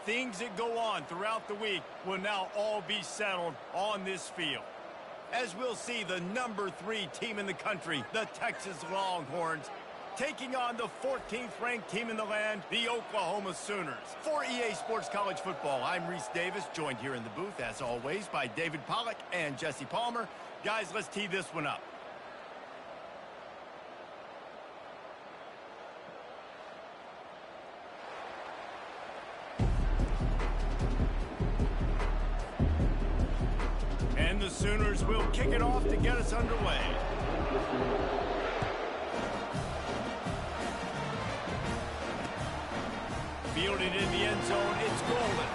things that go on throughout the week will now all be settled on this field. As we'll see, the #3 team in the country, the Texas Longhorns, taking on the 14th ranked team in the land, the Oklahoma Sooners. For EA Sports College Football, I'm Reese Davis, joined here in the booth, as always, by David Pollack and Jesse Palmer. Guys, let's tee this one up. And the Sooners will kick it off to get us underway. Fielded in the end zone, it's Golden.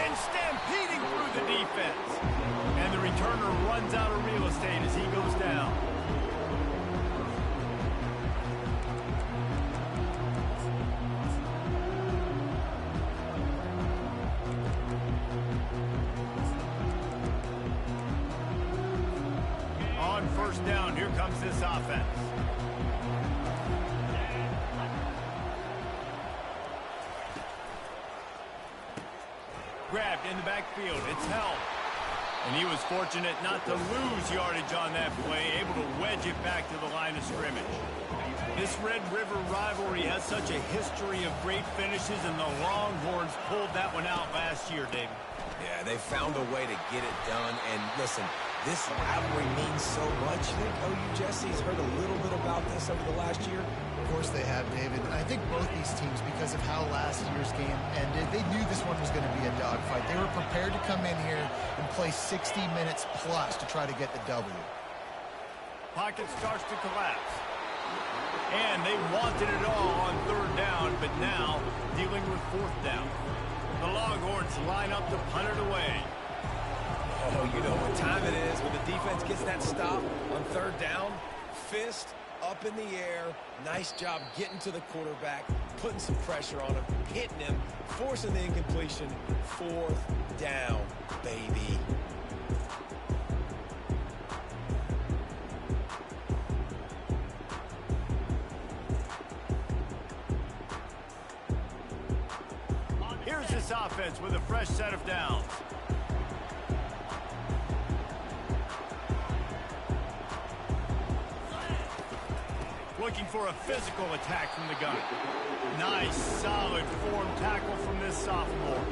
And stampeding through the defense. And the returner runs out of real estate as he goes down. On first down, here comes this offense. Grabbed in the backfield. It's held. And he was fortunate not to lose yardage on that play, able to wedge it back to the line of scrimmage. This Red River rivalry has such a history of great finishes, and the Longhorns pulled that one out last year, David. Yeah, they found a way to get it done. And listen, this rivalry means so much. I think OU Jesse's heard a little bit about this over the last year. Of course they have, David. I think both these teams, because of how last year's game ended, they knew this one was going to be a dogfight. They were prepared to come in here and play 60 minutes plus to try to get the W. Pocket starts to collapse. And they wanted it all on third down, but now dealing with fourth down. The Longhorns line up to punt it away. Oh, you know what time it is when the defense gets that stop on third down. Fist up in the air. Nice job getting to the quarterback, putting some pressure on him, hitting him, forcing the incompletion. Fourth down, baby. Here's this offense with a fresh set of downs. Looking for a physical attack from the gun. Nice, solid form tackle from this sophomore.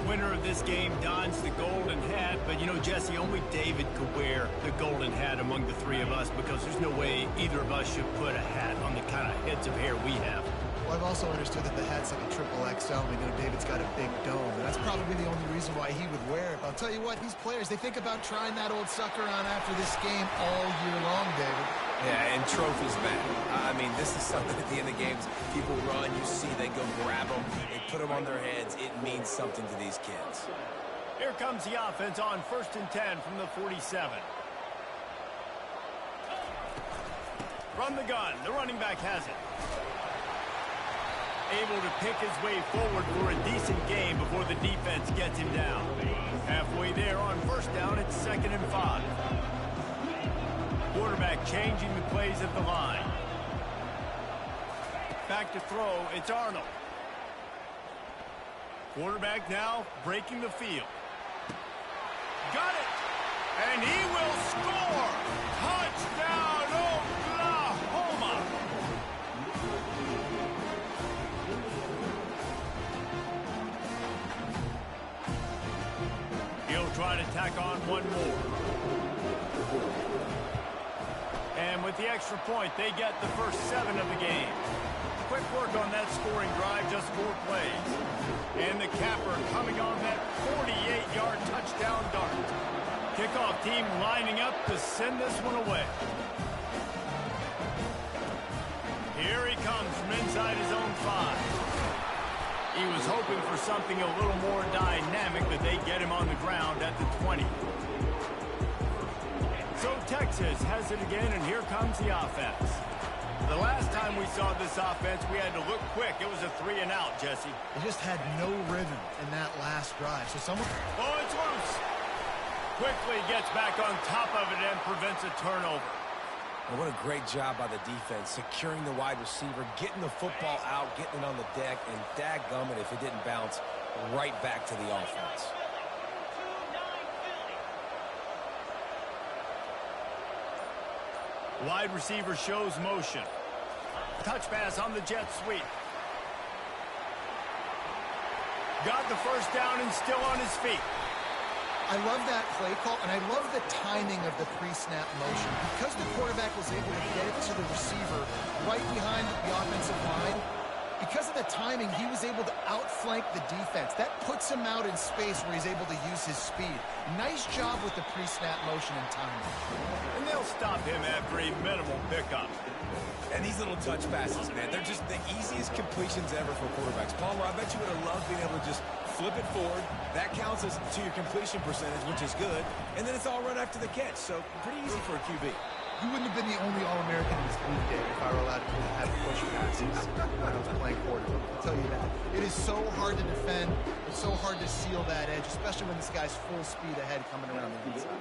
Winner of this game dons the golden hat, but you know, Jesse, only David could wear the golden hat among the three of us because there's no way either of us should put a hat on the kind of heads of hair we have. Well, I've also understood that the hat's like a triple XL. We know David's got a big dome, and that's probably the only reason why he would wear it. But I'll tell you what, these players, they think about trying that old sucker on after this game all year long, David. Yeah, and trophies back. I mean, this is something at the end of games. People run, you see, they go grab them, they put them on their heads. It means something to these kids. Here comes the offense on 1st and 10 from the 47. From the gun, the running back has it. Able to pick his way forward for a decent game before the defense gets him down. Halfway there on first down, it's 2nd and 5. Quarterback changing the plays at the line. Back to throw, it's Arnold. Quarterback now breaking the field. Got it! And he will score! Touchdown, Oklahoma! He'll try to tack on one more. And with the extra point, they get the first 7 of the game. Quick work on that scoring drive, just 4 plays. And the capper coming on that 48-yard touchdown dart. Kickoff team lining up to send this one away. Here he comes from inside his own 5. He was hoping for something a little more dynamic, but they get him on the ground at the 20. So Texas has it again, and here comes the offense. The last time we saw this offense, we had to look quick. It was a 3-and-out, Jesse. They just had no rhythm in that last drive. So someone... Oh, it's loose. Quickly gets back on top of it and prevents a turnover. And what a great job by the defense, securing the wide receiver, getting the football out, getting it on the deck, and dadgummit if it didn't bounce right back to the offense. Wide receiver shows motion. Touch pass on the jet sweep. Got the first down and still on his feet. I love that play call, and I love the timing of the pre-snap motion. Because the quarterback was able to get it to the receiver right behind the offensive line, because of the timing, he was able to outflank the defense. That puts him out in space where he's able to use his speed. Nice job with the pre-snap motion and timing. And they'll stop him after a minimal pickup. And these little touch passes, man, they're just the easiest completions ever for quarterbacks. Palmer, I bet you would have loved being able to just flip it forward. That counts as to your completion percentage, which is good. And then it's all run after the catch, so pretty easy for a QB. You wouldn't have been the only All-American in this league, Dave, if I were allowed to have push passes when I was playing quarterback. I'll tell you that. It is so hard to defend. It's so hard to seal that edge, especially when this guy's full speed ahead coming around the inside.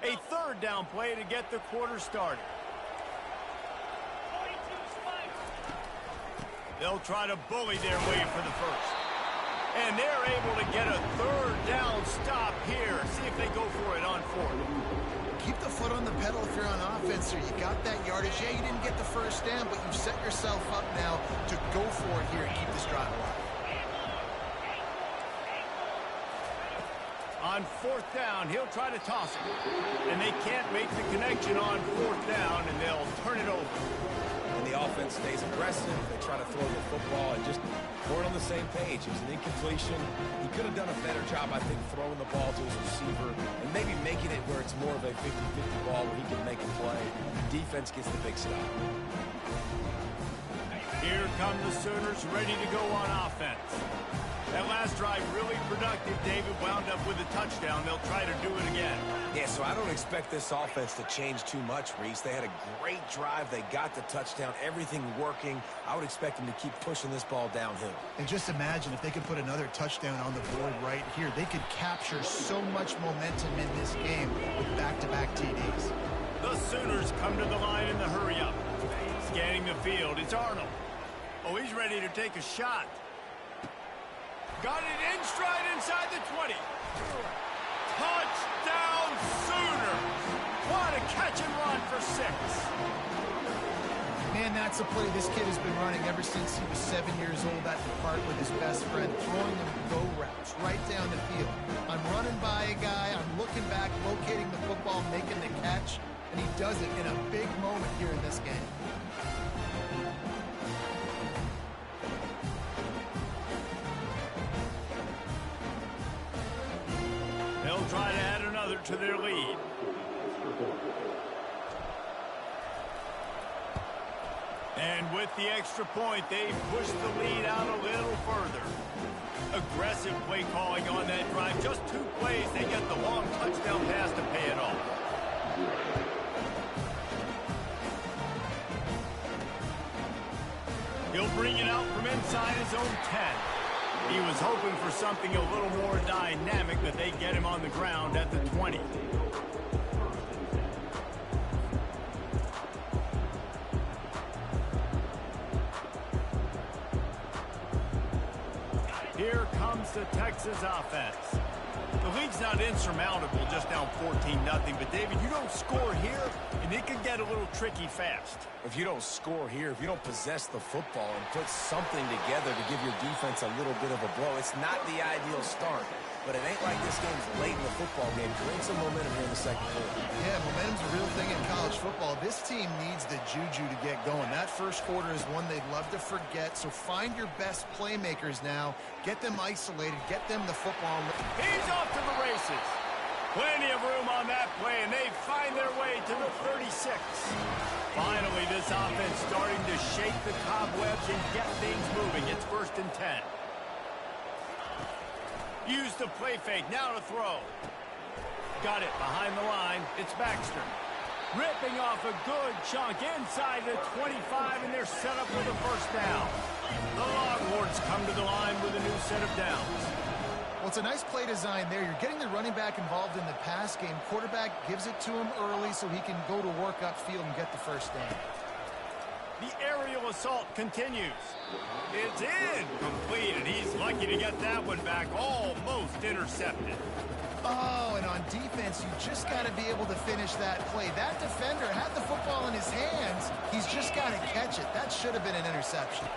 A third down play to get the quarter started. They'll try to bully their way for the first. And they're able to get a third down stop here. See if they go for it on fourth. Keep the foot on the pedal if you're on offense here. You got that yardage. Yeah, you didn't get the first down, but you've set yourself up now to go for it here and keep this drive alive. On fourth down, he'll try to toss it. And they can't make the connection on fourth down, and they'll turn it over. And the offense stays aggressive. They try to throw the football and just weren't on the same page. It was an incompletion. He could have done a better job, I think, throwing the ball to his receiver and maybe making it where it's more of a 50-50 ball where he can make a play. Defense gets the big stop. Here come the Sooners ready to go on offense. That last drive really productive. David wound up with a touchdown. They'll try to do it again. Yeah, so I don't expect this offense to change too much, Reese. They had a great drive. They got the touchdown. Everything working. I would expect them to keep pushing this ball downhill. And just imagine if they could put another touchdown on the board right here. They could capture so much momentum in this game with back-to-back TDs. The Sooners come to the line in the hurry-up. Scanning the field, it's Arnold. Oh, he's ready to take a shot. Got it in stride inside the 20. Touchdown Sooners! What a catch and run for 6. Man, that's a play this kid has been running ever since he was 7 years old at the park with his best friend, throwing them go routes right down the field. I'm running by a guy, I'm looking back, locating the football, making the catch, and he does it in a big moment here in this game. They'll try to add another to their lead. And with the extra point, they've pushed the lead out a little further. Aggressive play calling on that drive. Just 2 plays, they get the long touchdown pass to pay it off. He'll bring it out from inside his own 10. He was hoping for something a little more dynamic, but they get him on the ground at the 20. Here comes the Texas offense. The lead's not insurmountable, just down 14-0. But, David, you don't score here, and it could get a little tricky fast. If you don't score here, if you don't possess the football and put something together to give your defense a little bit of a blow, it's not the ideal start. But it ain't like this game's late in the football game. Create some momentum here in the second quarter. Yeah, momentum's a real thing in college football. This team needs the juju to get going. That first quarter is one they'd love to forget. So find your best playmakers now. Get them isolated. Get them the football. He's off to the races. Plenty of room on that play, and they find their way to the 36. Finally, this offense starting to shake the cobwebs and get things moving. It's 1st and 10. Use the play fake, now to throw. Got it behind the line, it's Baxter. Ripping off a good chunk inside the 25, and they're set up for the first down. The Longhorns come to the line with a new set of downs. Well, it's a nice play design there. You're getting the running back involved in the pass game. Quarterback gives it to him early so he can go to work upfield and get the first down. The aerial assault continues. It's incomplete, and he's lucky to get that one back, almost intercepted. Oh, and on defense, you just got to be able to finish that play. That defender had the football in his hands. He's just got to catch it. That should have been an interception.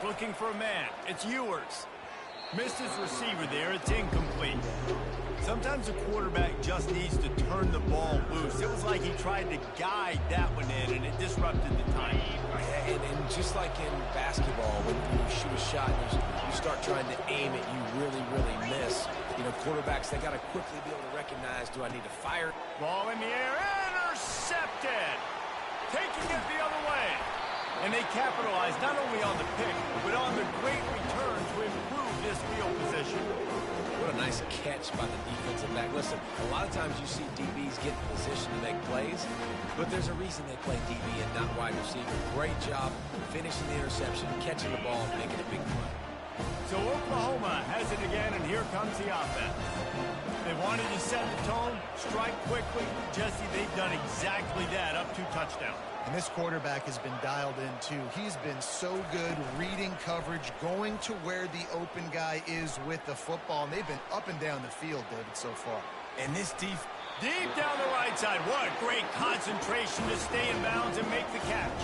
Looking for a man. It's Ewers. Missed his receiver there. It's incomplete. Sometimes a quarterback just needs to turn the ball loose. It was like he tried to guide that one in, and it disrupted the timing. Yeah, and just like in basketball, when you shoot a shot and you start trying to aim it, you really, really miss. You know, quarterbacks, they got to quickly be able to recognize, do I need to fire? Ball in the air, intercepted. Taking it the other way. And they capitalize not only on the pick, but on the great return to improve this field position. What a nice catch by the defensive back. Listen, a lot of times you see DBs get in position to make plays, but there's a reason they play DB and not wide receiver. Great job finishing the interception, catching the ball, and making a big play. So Oklahoma has it again, and here comes the offense. They wanted to set the tone, strike quickly. Jesse, they've done exactly that, up 2 touchdowns. And this quarterback has been dialed in, too. He's been so good reading coverage, going to where the open guy is with the football. And they've been up and down the field, David, so far. And this deep down the right side. What great concentration to stay in bounds and make the catch.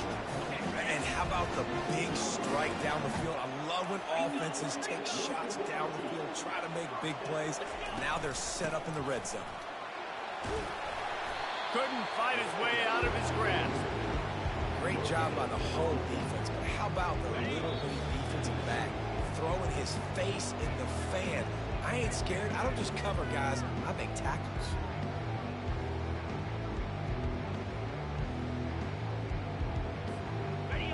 And how about the big strike down the field? I love when offenses take shots down the field, try to make big plays. Now they're set up in the red zone. Couldn't fight his way out of his grasp. Great job by the whole defense, but how about the little bitty defensive back throwing his face in the fan? I ain't scared. I don't just cover guys. I make tackles.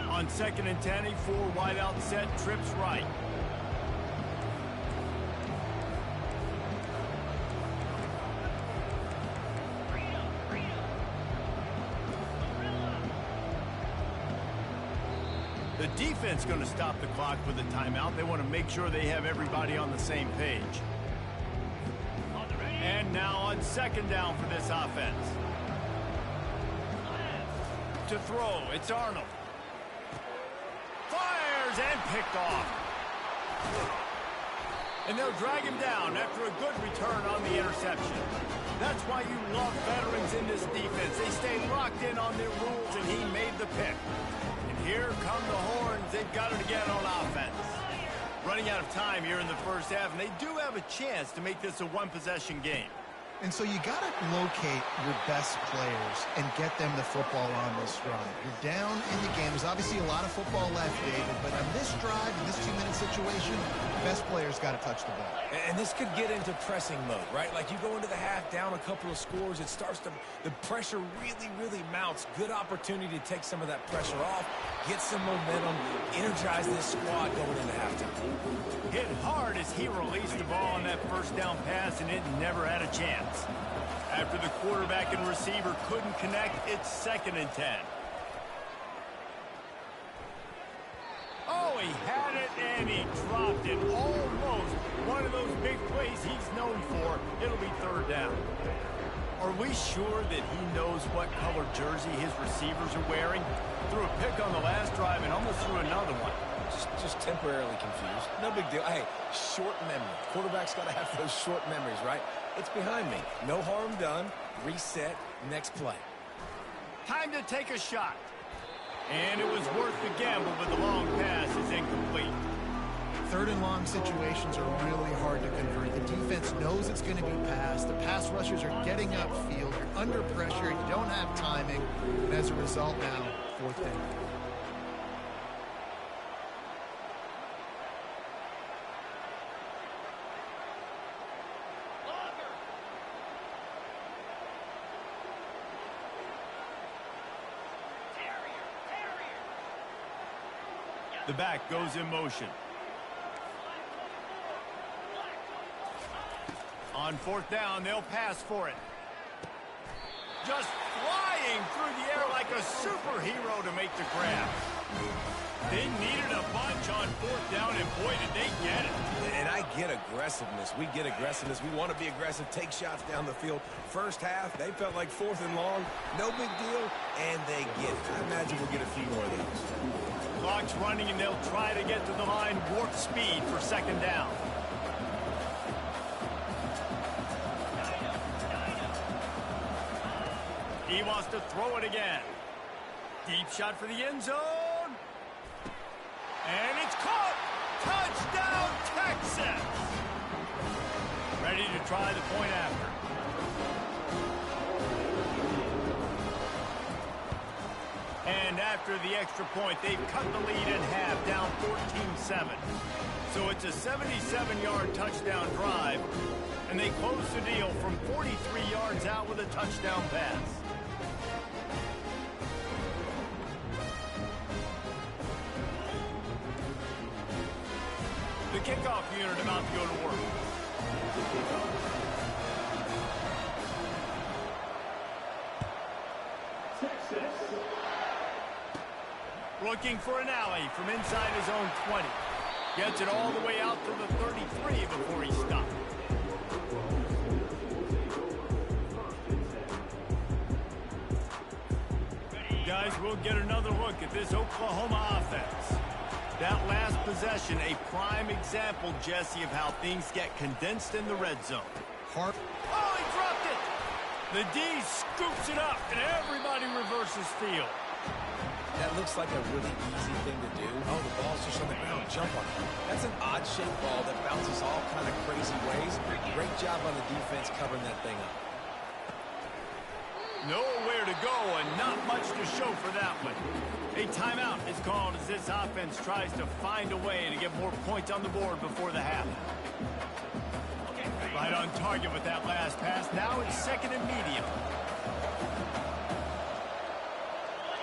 On 2nd and 10, a 4 wide out set, trips right. The defense going to stop the clock with a timeout. They want to make sure they have everybody on the same page. And now on 2nd down for this offense. To throw, it's Arnold. Fires and picked off. And they'll drag him down after a good return on the interception. That's why you love veterans in this defense. They stay locked in on their rules, and he made the pick. And here come the Horns. They've got it again on offense. Running out of time here in the first half, and they do have a chance to make this a one-possession game. And so you got to locate your best players and get them the football on this run. You're down in the game. There's obviously a lot of football left, David, but on this drive, in this 2-minute situation, the best players got to touch the ball. And this could get into pressing mode, right? Like you go into the half down a couple of scores, it starts to, the pressure really, really mounts. Good opportunity to take some of that pressure off, get some momentum, energize this squad going into halftime. Hit hard as he released the ball on that first down pass, and it never had a chance. After the quarterback and receiver couldn't connect, it's 2nd and 10. Oh, he had it, and he dropped it. Almost one of those big plays he's known for. It'll be 3rd down. Are we sure that he knows what color jersey his receivers are wearing? Threw a pick on the last drive and almost threw another one. Just temporarily confused. No big deal. Hey, short memory. Quarterback's got to have those short memories, right? It's behind me. No harm done. Reset. Next play. Time to take a shot. And it was worth the gamble, but the long pass is incomplete. 3rd and long situations are really hard to convert. The defense knows it's going to be passed. The pass rushers are getting upfield. You're under pressure. You don't have timing. And as a result now, 4th down. The back goes in motion. On 4th down, they'll pass for it. just flying through the air like a superhero to make the grab. They needed a bunch on fourth down, and boy, did they get it. And I get aggressiveness. We get aggressiveness. We want to be aggressive, take shots down the field. First half, they felt like 4th and long. No big deal, and they get it. I imagine we'll get a few more of those. Clock's running, and they'll try to get to the line warp speed for 2nd down. He wants to throw it again. Deep shot for the end zone. And it's caught! Touchdown, Texas! Ready to try the point after. And after the extra point, they've cut the lead in half, down 14-7. So it's a 77-yard touchdown drive, and they close the deal from 43 yards out with a touchdown pass. The kickoff unit about to go to work. Looking for an alley from inside his own 20. Gets it all the way out to the 33 before he stopped. Guys, we'll get another look at this Oklahoma offense. That last possession, a prime example, Jesse, of how things get condensed in the red zone. Oh, he dropped it! The D scoops it up, and everybody reverses field. That looks like a really easy thing to do. Oh, the ball's just on the ground. Jump on it. That's an odd-shaped ball that bounces all kind of crazy ways. Great job on the defense covering that thing up. Nowhere to go and not much to show for that one. A timeout is called as this offense tries to find a way to get more points on the board before the half. Right on target with that last pass. Now it's 2nd and medium.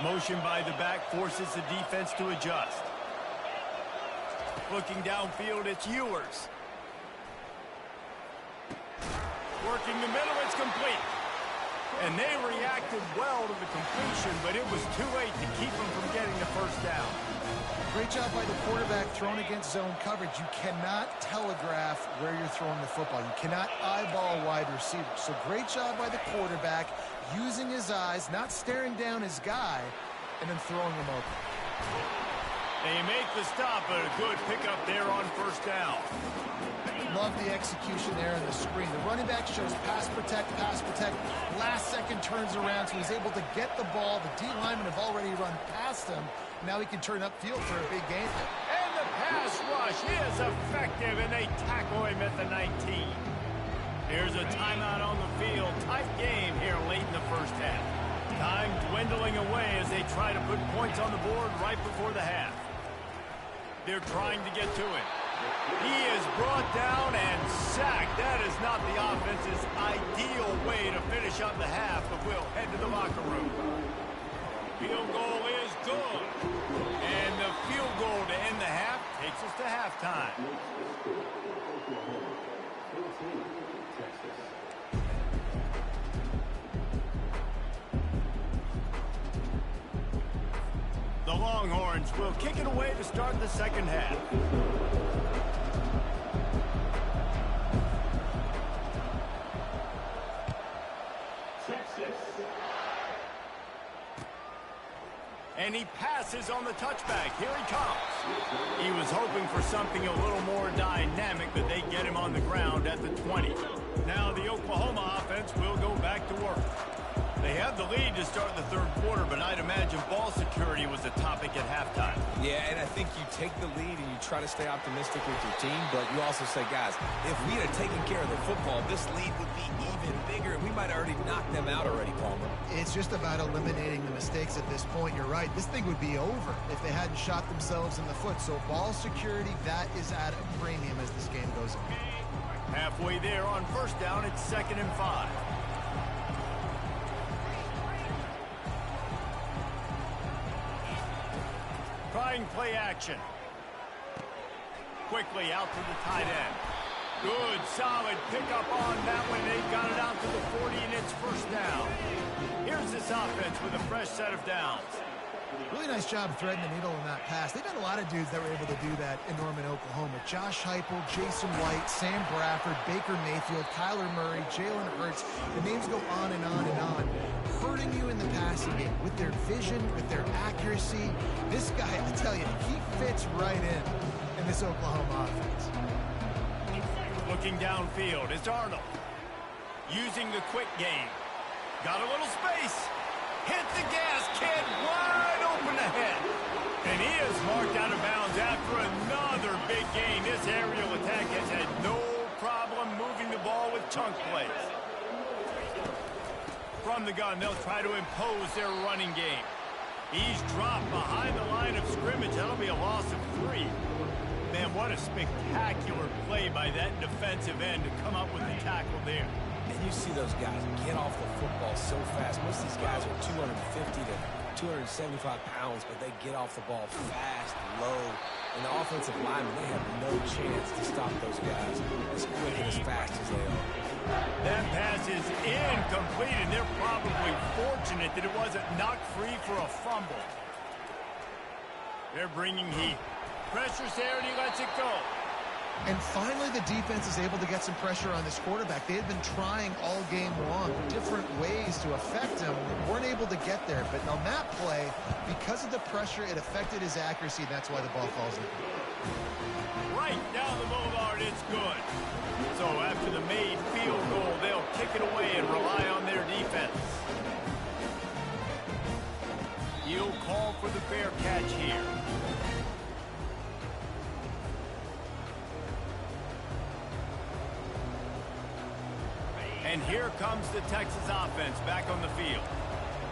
Motion by the back forces the defense to adjust. Looking downfield, it's Ewers. Working the middle, it's complete. And they reacted well to the completion, but it was too late to keep them from getting the first down. Great job by the quarterback thrown against zone coverage. You cannot telegraph where you're throwing the football. You cannot eyeball wide receivers. So great job by the quarterback using his eyes, not staring down his guy, and then throwing him open. They make the stop, but a good pickup there on first down. Love the execution there in the screen. The running back shows pass protect, pass protect. Last second turns around, so he's able to get the ball. The D linemen have already run past him. Now he can turn upfield for a big gain. And the pass rush is effective, and they tackle him at the 19. Here's a timeout on the field. Tight game here late in the first half. Time dwindling away as they try to put points on the board right before the half. They're trying to get to it. He is brought down and sacked. That is not the offense's ideal way to finish up the half, but we'll head to the locker room. Field goal is good. And the field goal to end the half takes us to halftime. The Longhorns will kick it away to start the second half. And he passes on the touchback. Here he comes. He was hoping for something a little more dynamic, but they get him on the ground at the 20. Now the Oklahoma offense will go back to work. They have the lead to start the third quarter, but I'd imagine ball security was a topic at halftime. Yeah, and I think you take the lead and you try to stay optimistic with your team, but you also say, guys, if we had taken care of the football, this lead would be even bigger, and we might have already knocked them out already, Palmer. It's just about eliminating the mistakes at this point. You're right. This thing would be over if they hadn't shot themselves in the foot. So ball security, that is at a premium as this game goes on. Halfway there on first down, it's 2nd and 5. Trying play action. Quickly out to the tight end. Good, solid pickup on that one. They got it out to the 40, and it's first down. Here's this offense with a fresh set of downs. Really nice job threading the needle in that pass. They've had a lot of dudes that were able to do that in Norman, Oklahoma. Josh Heupel, Jason White, Sam Bradford, Baker Mayfield, Kyler Murray, Jalen Hurts. The names go on and on and on. Hurting you in the passing game with their vision, with their accuracy. This guy, I tell you, he fits right in this Oklahoma offense. Looking downfield, it's Arnold. Using the quick game. Got a little space. Hit the gas, kid, wide open ahead. And he is marked out of bounds after another big gain. This aerial attack has had no problem moving the ball with chunk plays. From the gun, they'll try to impose their running game. He's dropped behind the line of scrimmage. That'll be a loss of 3. Man, what a spectacular play by that defensive end to come up with the tackle there. And you see those guys get off the football so fast. Most of these guys are 250 to 275 pounds, but they get off the ball fast, low. And the offensive linemen, they have no chance to stop those guys as quick and as fast as they are. That pass is incomplete, and they're probably fortunate that it wasn't knocked free for a fumble. They're bringing heat. Pressure's there, and he lets it go. And finally, the defense is able to get some pressure on this quarterback. They had been trying all game long different ways to affect him. Weren't able to get there. But on that play, because of the pressure, it affected his accuracy. That's why the ball falls in. Right down the boulevard, it's good. So after the made field goal, they'll kick it away and rely on their defense. He'll call for the fair catch here. And here comes the Texas offense back on the field.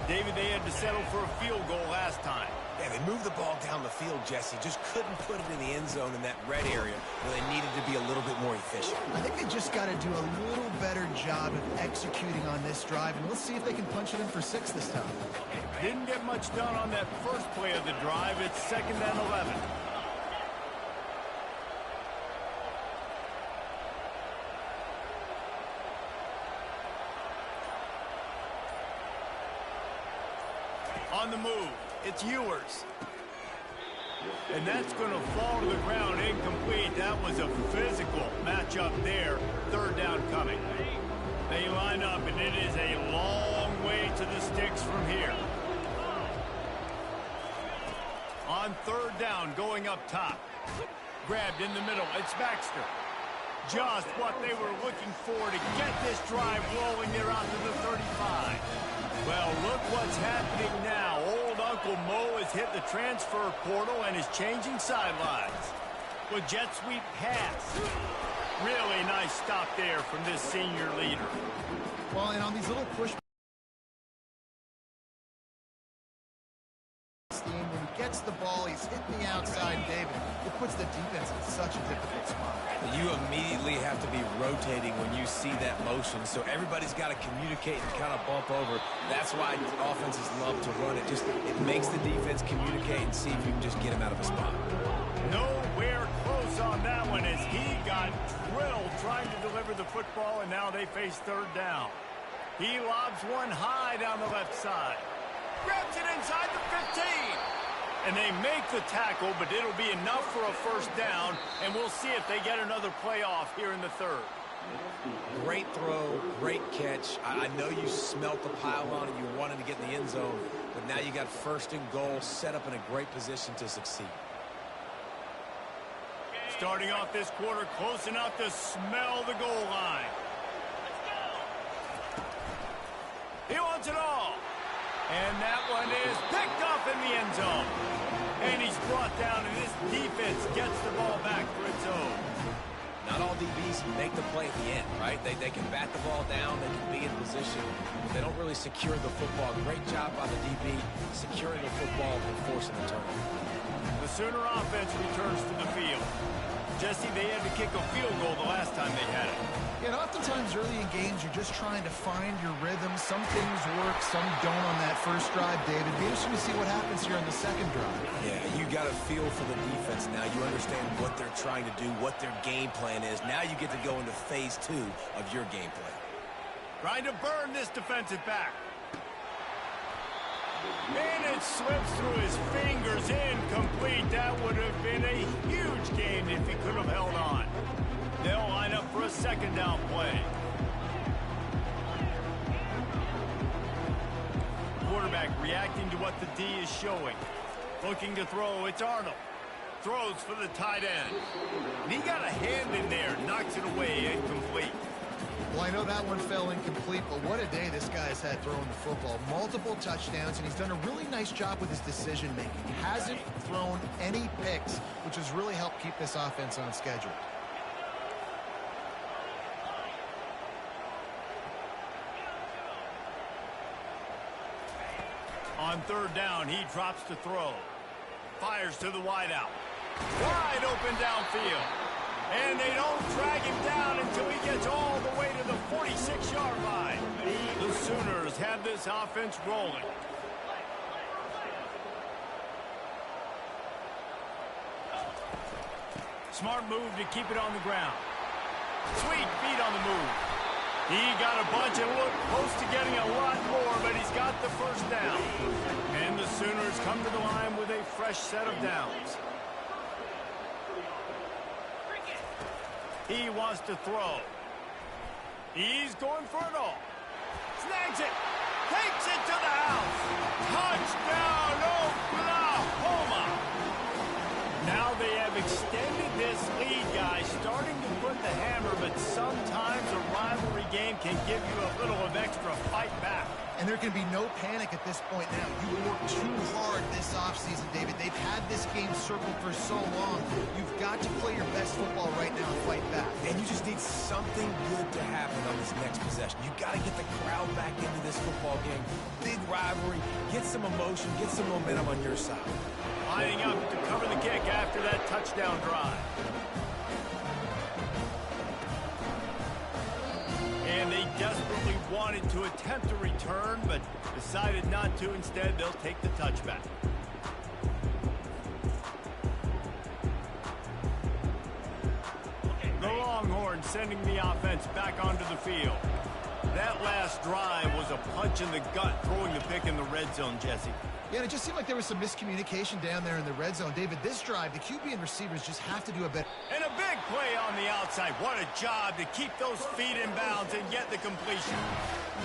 David, they had to settle for a field goal last time. Yeah, they moved the ball down the field, Jesse. Just couldn't put it in the end zone in that red area where they needed to be a little bit more efficient. I think they just got to do a little better job of executing on this drive, and let's see if they can punch it in for 6 this time. Didn't get much done on that first play of the drive. It's 2nd and 11. On the move, it's Ewers. And that's going to fall to the ground incomplete. That was a physical matchup there. 3rd down coming. They line up, and it is a long way to the sticks from here. On 3rd down, going up top. Grabbed in the middle, it's Baxter. Just what they were looking for to get this drive rolling. They're out to the 35. Well, look what's happening now. Old Uncle Mo has hit the transfer portal and is changing sidelines. With jet sweep pass. Really nice stop there from this senior leader. Well, and on these little push when he gets the ball, he's hitting the outside, David. It puts the defense in such a difficult spot. You immediately have to be rotating when you see that motion, so everybody's got to communicate and kind of bump over. That's why offenses love to run it. It makes the defense communicate and see if you can just get him out of a spot. Nowhere close on that one as he got drilled trying to deliver the football, and now they face 3rd down. He lobs one high down the left side. Grabs it inside the 15. And they make the tackle, but it'll be enough for a 1st down, and we'll see if they get another playoff here in the 3rd. Great throw, great catch. I know you smelt the pylon and you wanted to get in the end zone, but now you got 1st and goal set up in a great position to succeed. Starting off this quarter close enough to smell the goal line. He wants it all. And that one is picked up in the end zone. And he's brought down, and this defense gets the ball back for its own. Not all DBs make the play at the end, right? They can bat the ball down, they can be in position, but they don't really secure the football. Great job by the DB securing the football and forcing a turnover. The Sooner offense returns to the field. Jesse, they had to kick a field goal the last time they had it. And oftentimes early in games, you're just trying to find your rhythm. Some things work, some don't on that first drive, David. Be interesting to see what happens here on the second drive. Yeah, you got a feel for the defense now. You understand what they're trying to do, what their game plan is. Now you get to go into phase 2 of your game plan. Trying to burn this defensive back. And it slips through his fingers, incomplete. That would have been a huge gain if he could have held on. They'll line up for a second down play. Quarterback reacting to what the D is showing. Looking to throw, it's Arnold. Throws for the tight end. And he got a hand in there, knocks it away, incomplete. Well, I know that one fell incomplete, but what a day this guy's had throwing the football. Multiple touchdowns, and he's done a really nice job with his decision-making. He hasn't thrown any picks, which has really helped keep this offense on schedule. On third down, he drops to throw. Fires to the wideout. Wide open downfield. And they don't drag him down until he gets all the way to the 46-yard line. The Sooners have this offense rolling. Smart move to keep it on the ground. Sweet feet on the move. He got a bunch and looked close to getting a lot more, but he's got the first down. And the Sooners come to the line with a fresh set of downs. He wants to throw. He's going for it all. Snags it. Takes it to the house. Touchdown, Oklahoma. Now they have extended this lead, guys, starting to put the hammer, but sometimes a rivalry game can give you a little of extra fight back. And there can be no panic at this point now. You worked too hard this offseason, David. They've had this game circled for so long. You've got to play your best football right now and fight back. And you just need something good to happen on this next possession. You got to get the crowd back into this football game. Big rivalry. Get some emotion. Get some momentum on your side. Lining up to cover the kick after that touchdown drive. And they desperately wanted to attempt a return, but decided not to. Instead, they'll take the touchback. The Longhorns sending the offense back onto the field. That last drive was a punch in the gut, throwing the pick in the red zone, Jesse. Yeah, and it just seemed like there was some miscommunication down there in the red zone. David, this drive, the QB and receivers just have to do a better. And a big play on the outside. What a job to keep those feet in bounds and get the completion.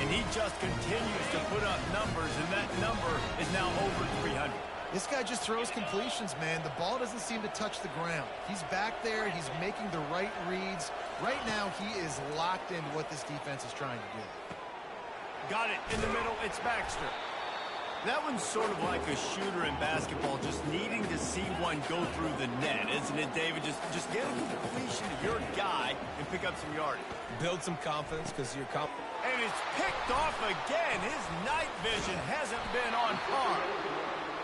And he just continues to put up numbers, and that number is now over 300. This guy just throws completions, man. The ball doesn't seem to touch the ground. He's back there. He's making the right reads. Right now, he is locked into what this defense is trying to do. Got it in the middle. It's Baxter. That one's sort of like a shooter in basketball, just needing to see one go through the net, isn't it, David? Just get a completion to your guy and pick up some yardage. Build some confidence because you're confident. And it's picked off again. His night vision hasn't been on par.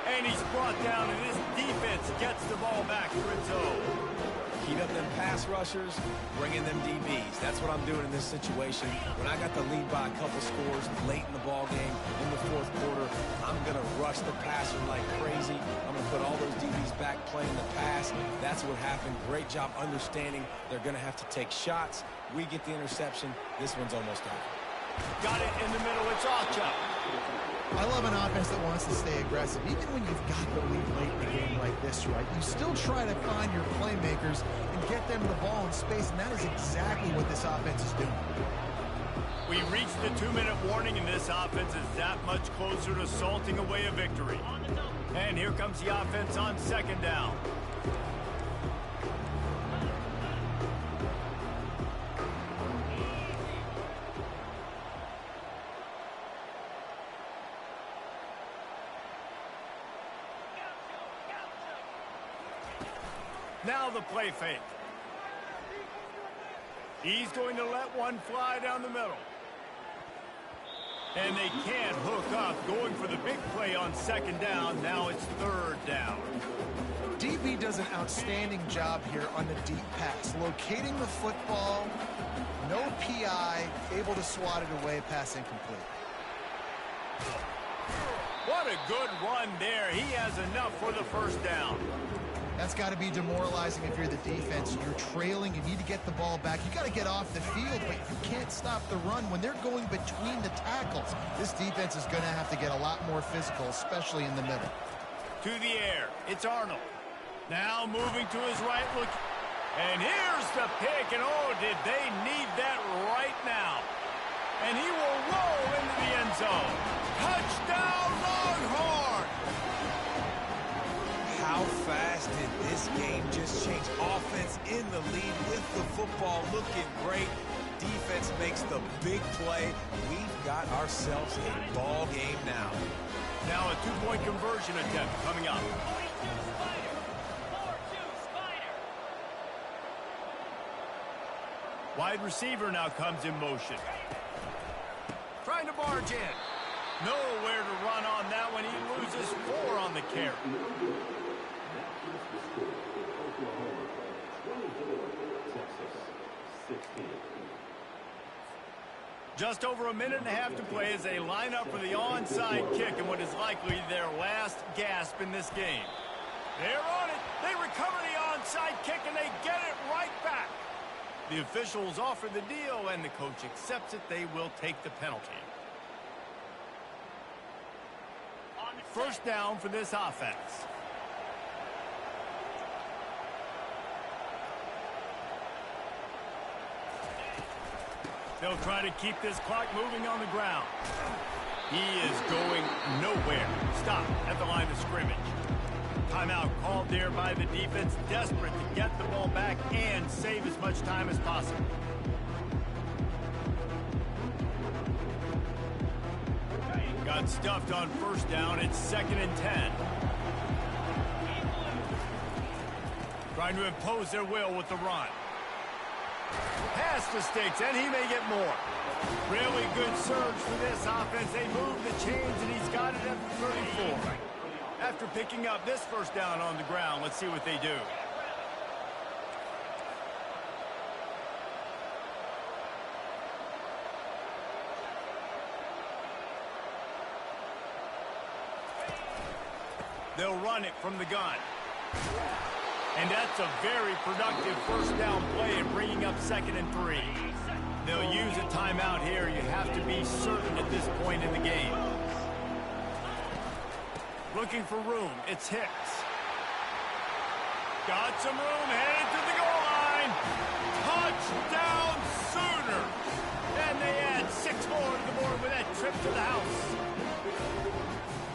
And he's brought down, and his defense gets the ball back for its own. Heat up them pass rushers, bring in them DBs. That's what I'm doing in this situation. When I got the lead by a couple scores late in the ball game, in the fourth quarter, I'm going to rush the passer like crazy. I'm going to put all those DBs back playing the pass. That's what happened. Great job understanding they're going to have to take shots. We get the interception. This one's almost over. Got it in the middle. It's Ocha. I love an offense that wants to stay aggressive. Even when you've got the lead late in the game like this, right, you still try to find your playmakers and get them the ball in space, and that is exactly what this offense is doing. We reached the 2-minute warning, and this offense is that much closer to salting away a victory. And here comes the offense on second down. Now the play fake. He's going to let one fly down the middle. And they can't hook up, going for the big play on second down. Now it's third down. DB does an outstanding job here on the deep pass. Locating the football, no PI, able to swat it away, pass incomplete. What a good run there. He has enough for the first down. That's got to be demoralizing if you're the defense. You're trailing, you need to get the ball back. You got to get off the field, but you can't stop the run when they're going between the tackles. This defense is going to have to get a lot more physical, especially in the middle. To the air, it's Arnold. Now moving to his right, look. And here's the pick, and oh, did they need that right now. And he will roll into the end zone. Touchdown, Longhorn! How fast did this game just change? Offense in the lead with the football looking great. Defense makes the big play. We've got ourselves a ball game now. Now a two-point conversion attempt coming up. Wide receiver now comes in motion. Trying to barge in. Nowhere to run on that one. He loses 4 on the carry. Just over a minute and a half to play as they line up for the onside kick and what is likely their last gasp in this game. They're on it. They recover the onside kick and they get it right back. The officials offer the deal and the coach accepts it. They will take the penalty. First down for this offense. They'll try to keep this clock moving on the ground. He is going nowhere. Stop at the line of scrimmage. Timeout called there by the defense, desperate to get the ball back and save as much time as possible. Got stuffed on first down. It's 2nd and 10. Trying to impose their will with the run. Pass to Sticks, and he may get more. Really good surge for this offense. They move the chains, and he's got it at 34. After picking up this first down on the ground, let's see what they do. They'll run it from the gun. And that's a very productive first down play in bringing up 2nd and 3. They'll use a timeout here. You have to be certain at this point in the game. Looking for room. It's Hicks. Got some room. Headed to the goal line. Touchdown Sooners. And they add 6 more to the board with that trip to the house.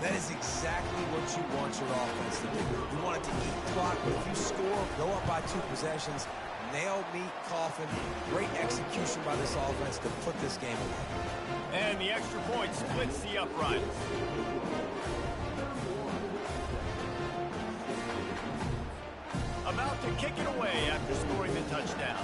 That is exactly what you want your offense to do. You want it to eat clock, but if you score, go up by 2 possessions, nail, meet, coffin. Great execution by this offense to put this game away. And the extra point splits the uprights. About to kick it away after scoring the touchdown.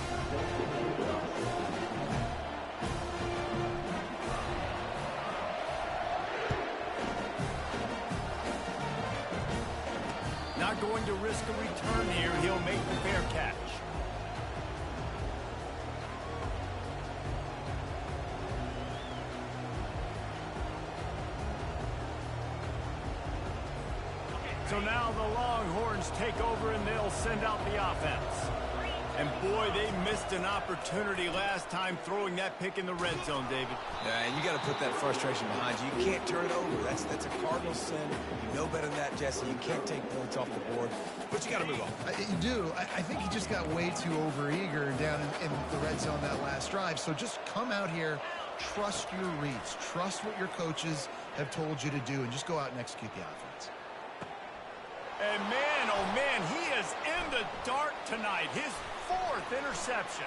Not going to risk a return here. He'll make the fair catch. So now the Longhorns take over and they'll send out the offense. And boy, they missed an opportunity last time throwing that pick in the red zone, David. Yeah, and you got to put that frustration behind you. You can't turn it over. That's a cardinal sin. You know better than that, Jesse. You can't take points off the board, but you got to move on. You do. I think he just got way too overeager down in the red zone that last drive. So just come out here, trust your reads, trust what your coaches have told you to do, and just go out and execute the offense. And man, oh man, he is in the dark tonight. His 4th interception.